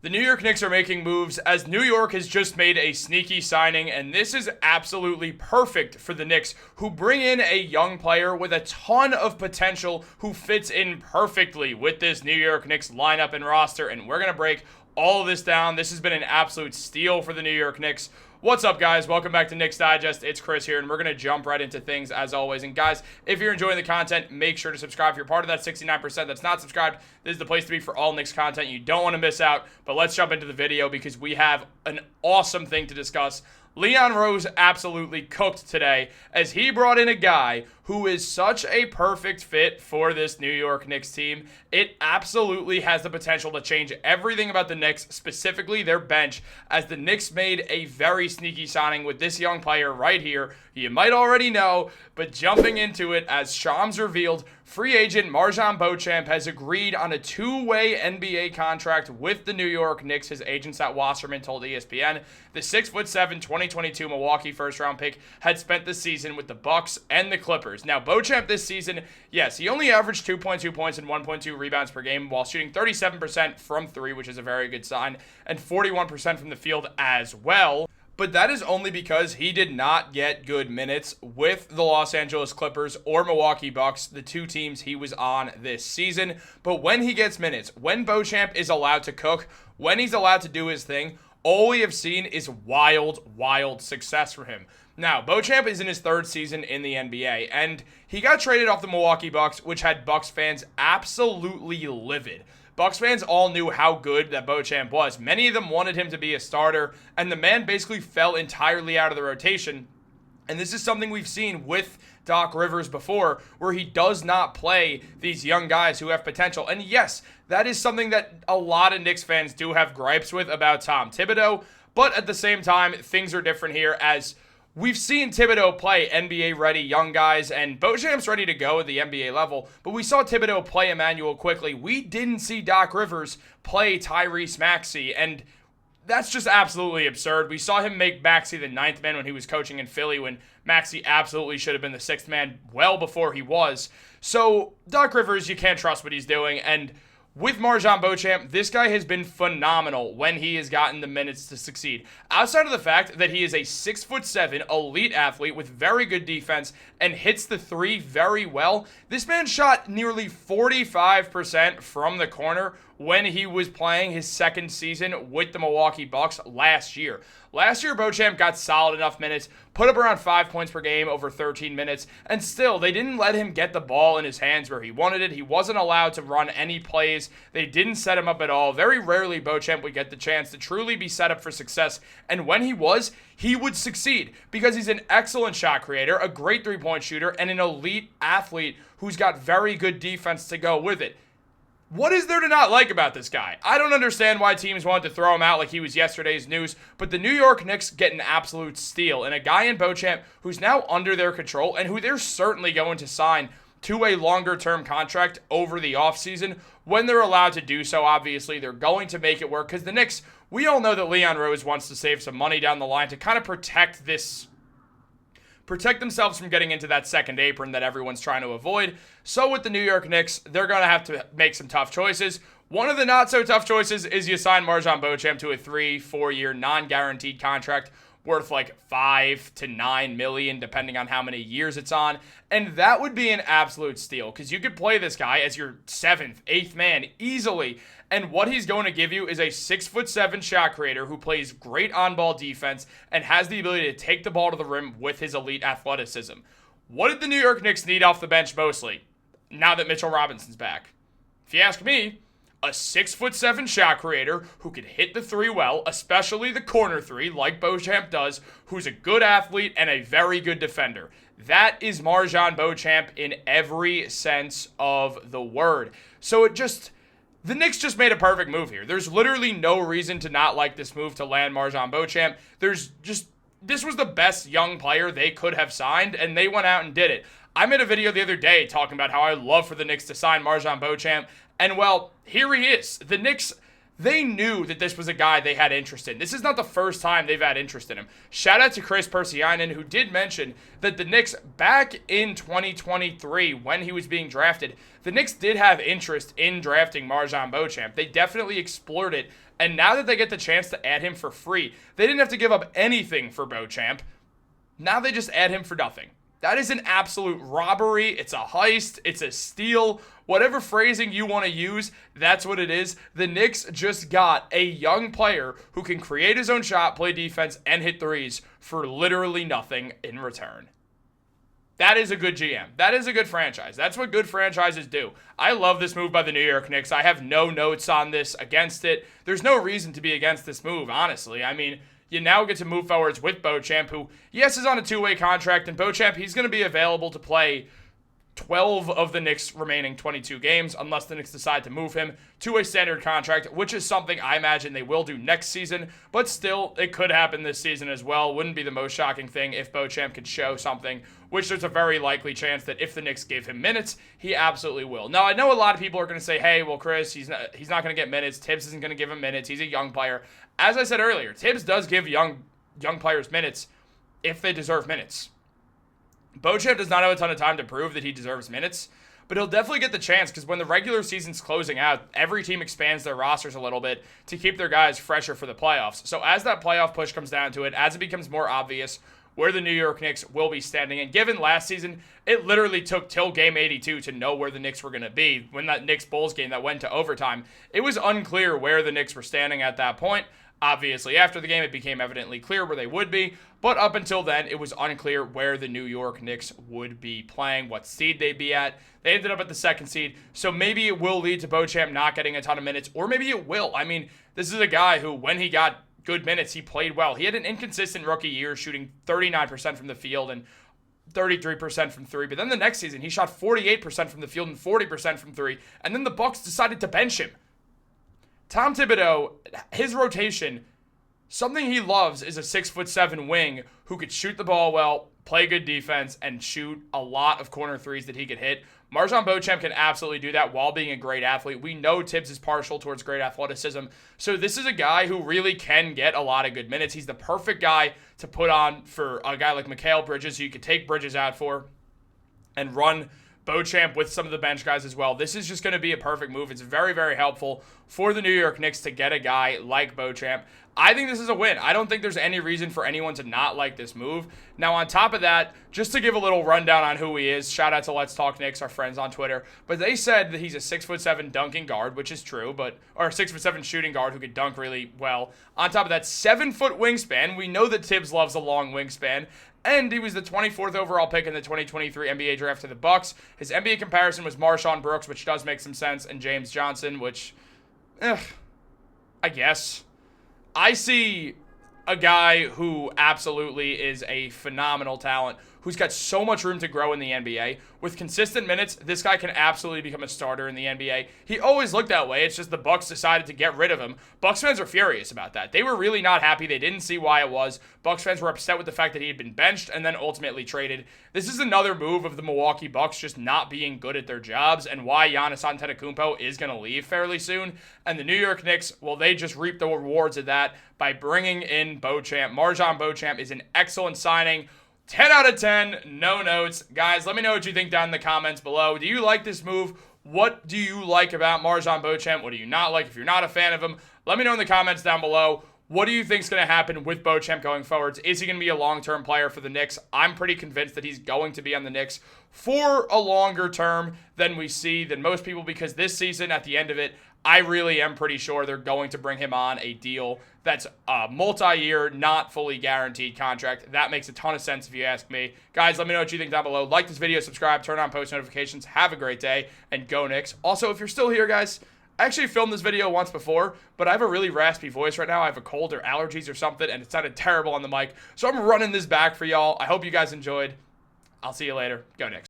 The New York Knicks are making moves as New York has just made a sneaky signing, and this is absolutely perfect for the Knicks, who bring in a young player with a ton of potential who fits in perfectly with this New York Knicks lineup and roster, and we're going to break all of this down. This has been an absolute steal for the New York Knicks. What's up, guys? Welcome back to Knicks Digest. It's Chris here, and we're going to jump right into things as always. And guys, if you're enjoying the content, make sure to subscribe. If you're part of that 69% that's not subscribed, this is the place to be for all Knicks content you don't want to miss out. But let's jump into the video because we have an awesome thing to discuss. Leon Rose absolutely cooked today as he brought in a guy who is such a perfect fit for this New York Knicks team. It absolutely has the potential to change everything about the Knicks, specifically their bench, as the Knicks made a very sneaky signing with this young player right here. You might already know, but jumping into it, as Shams revealed, free agent Marjon Beauchamp has agreed on a two-way NBA contract with the New York Knicks. His agents at Wasserman told ESPN the 6'7", 2022 Milwaukee first-round pick had spent the season with the Bucks and the Clippers. Now, Beauchamp this season, yes, he only averaged 2.2 points and 1.2 rebounds per game while shooting 37% from three, which is a very good sign, and 41% from the field as well. But that is only because he did not get good minutes with the Los Angeles Clippers or Milwaukee Bucks, the two teams he was on this season. But when he gets minutes, when Beauchamp is allowed to cook, when he's allowed to do his thing, all we have seen is wild success for him. Now, Beauchamp is in his third season in the NBA, and he got traded off the Milwaukee Bucks, which had Bucks fans absolutely livid. Bucks fans all knew how good that Beauchamp was. Many of them wanted him to be a starter, and the man basically fell entirely out of the rotation. And this is something we've seen with Doc Rivers before, where he does not play these young guys who have potential. And yes, that is something that a lot of Knicks fans do have gripes with about Tom Thibodeau, but at the same time, things are different here as we've seen Thibodeau play NBA-ready young guys, and Beauchamp's ready to go at the NBA level, but we saw Thibodeau play Emmanuel quickly. We didn't see Doc Rivers play Tyrese Maxey, and that's just absolutely absurd. We saw him make Maxey the ninth man when he was coaching in Philly, when Maxey absolutely should have been the sixth man well before he was. So, Doc Rivers, you can't trust what he's doing, and with Marjon Beauchamp, this guy has been phenomenal when he has gotten the minutes to succeed. Outside of the fact that he is a 6'7" elite athlete with very good defense and hits the three very well, this man shot nearly 45% from the corner when he was playing his second season with the Milwaukee Bucks last year. Last year, Beauchamp got solid enough minutes, put up around 5 points per game over 13 minutes, and still, they didn't let him get the ball in his hands where he wanted it. He wasn't allowed to run any plays. They didn't set him up at all. Very rarely, Beauchamp would get the chance to truly be set up for success, and when he was, he would succeed because he's an excellent shot creator, a great three-point shooter, and an elite athlete who's got very good defense to go with it. What is there to not like about this guy? I don't understand why teams wanted to throw him out like he was yesterday's news, but the New York Knicks get an absolute steal, and a guy in Beauchamp who's now under their control and who they're certainly going to sign to a longer-term contract over the offseason when they're allowed to do so. Obviously, they're going to make it work because the Knicks, we all know that Leon Rose wants to save some money down the line to kind of protect themselves from getting into that second apron that everyone's trying to avoid. So with the New York Knicks, they're going to have to make some tough choices. One of the not-so-tough choices is you sign Marjon Beauchamp to a 3-4 year non-guaranteed contract worth like $5 to $9 million, depending on how many years it's on. And that would be an absolute steal because you could play this guy as your seventh, eighth man easily. And what he's going to give you is a 6'7" shot creator who plays great on-ball defense and has the ability to take the ball to the rim with his elite athleticism. What did the New York Knicks need off the bench mostly now that Mitchell Robinson's back? If you ask me, a 6'7" shot creator who can hit the three well, especially the corner three like Beauchamp does, who's a good athlete and a very good defender. That is Marjon Beauchamp in every sense of the word. So the Knicks just made a perfect move here. There's literally no reason to not like this move to land Marjon Beauchamp. This was the best young player they could have signed, and they went out and did it. I made a video the other day talking about how I'd love for the Knicks to sign Marjon Beauchamp, and well, here he is. The Knicks, they knew that this was a guy they had interest in. This is not the first time they've had interest in him. Shout out to Chris Persianen, who did mention that the Knicks, back in 2023, when he was being drafted, the Knicks did have interest in drafting Marjon Beauchamp. They definitely explored it, and now that they get the chance to add him for free, they didn't have to give up anything for Beauchamp. Now they just add him for nothing. That is an absolute robbery. It's a heist. It's a steal. Whatever phrasing you want to use, that's what it is. The Knicks just got a young player who can create his own shot, play defense, and hit threes for literally nothing in return. That is a good GM. That is a good franchise. That's what good franchises do. I love this move by the New York Knicks. I have no notes on this against it. There's no reason to be against this move, honestly. I mean, you now get to move forwards with Beauchamp, who, yes, is on a two-way contract, and Beauchamp, he's going to be available to play 12 of the Knicks' remaining 22 games, unless the Knicks decide to move him to a standard contract, which is something I imagine they will do next season, but still, it could happen this season as well. Wouldn't be the most shocking thing if Beauchamp could show something, which there's a very likely chance that if the Knicks give him minutes, he absolutely will. Now, I know a lot of people are going to say, hey, well, Chris, he's not going to get minutes. Tibbs isn't going to give him minutes. He's a young player. As I said earlier, Tibbs does give young players minutes if they deserve minutes. Beauchamp does not have a ton of time to prove that he deserves minutes, but he'll definitely get the chance because when the regular season's closing out, every team expands their rosters a little bit to keep their guys fresher for the playoffs. So as that playoff push comes down to it, as it becomes more obvious where the New York Knicks will be standing, and given last season, it literally took till game 82 to know where the Knicks were going to be. When that Knicks-Bulls game that went to overtime, it was unclear where the Knicks were standing at that point. Obviously, after the game, it became evidently clear where they would be, but up until then, it was unclear where the New York Knicks would be playing, what seed they'd be at. They ended up at the second seed, so maybe it will lead to Beauchamp not getting a ton of minutes, or maybe it will. I mean, this is a guy who, when he got good minutes, he played well. He had an inconsistent rookie year, shooting 39% from the field and 33% from three, but then the next season, he shot 48% from the field and 40% from three, and then the Bucks decided to bench him. Tom Thibodeau, his rotation, something he loves is a 6'7" wing who could shoot the ball well, play good defense, and shoot a lot of corner threes that he could hit. Marjon Beauchamp can absolutely do that while being a great athlete. We know Tibs is partial towards great athleticism, so this is a guy who really can get a lot of good minutes. He's the perfect guy to put on for a guy like Mikal Bridges, who you could take Bridges out for and run Beauchamp with some of the bench guys as well. This is just going to be a perfect move. It's very, very helpful for the New York Knicks to get a guy like Beauchamp. I think this is a win. I don't think there's any reason for anyone to not like this move. Now, on top of that, just to give a little rundown on who he is, shout out to Let's Talk Knicks, our friends on Twitter, but they said that he's a 6'7" dunking guard, which is true, or 6'7" shooting guard who could dunk really well. On top of that, 7-foot wingspan. We know that Tibbs loves a long wingspan. And he was the 24th overall pick in the 2023 NBA draft to the Bucks. His NBA comparison was Marshawn Brooks, which does make some sense, and James Johnson, which, I guess. I see a guy who absolutely is a phenomenal talent, who's got so much room to grow in the NBA. With consistent minutes, this guy can absolutely become a starter in the NBA. He always looked that way. It's just the Bucks decided to get rid of him. Bucks fans are furious about that. They were really not happy. They didn't see why it was. Bucks fans were upset with the fact that he had been benched and then ultimately traded. This is another move of the Milwaukee Bucks just not being good at their jobs and why Giannis Antetokounmpo is going to leave fairly soon. And the New York Knicks, well, they just reap the rewards of that by bringing in Beauchamp. Marjon Beauchamp is an excellent signing. 10 out of 10, no notes. Guys, let me know what you think down in the comments below. Do you like this move? What do you like about Marjon Beauchamp? What do you not like? If you're not a fan of him, let me know in the comments down below. What do you think is going to happen with Beauchamp going forwards? Is he going to be a long-term player for the Knicks? I'm pretty convinced that he's going to be on the Knicks for a longer term than most people, because this season, at the end of it, I really am pretty sure they're going to bring him on a deal that's a multi-year, not fully guaranteed contract. That makes a ton of sense if you ask me. Guys, let me know what you think down below. Like this video, subscribe, turn on post notifications. Have a great day, and go Knicks. Also, if you're still here, guys, I actually filmed this video once before, but I have a really raspy voice right now. I have a cold or allergies or something, and it sounded terrible on the mic. So I'm running this back for y'all. I hope you guys enjoyed. I'll see you later. Go Knicks.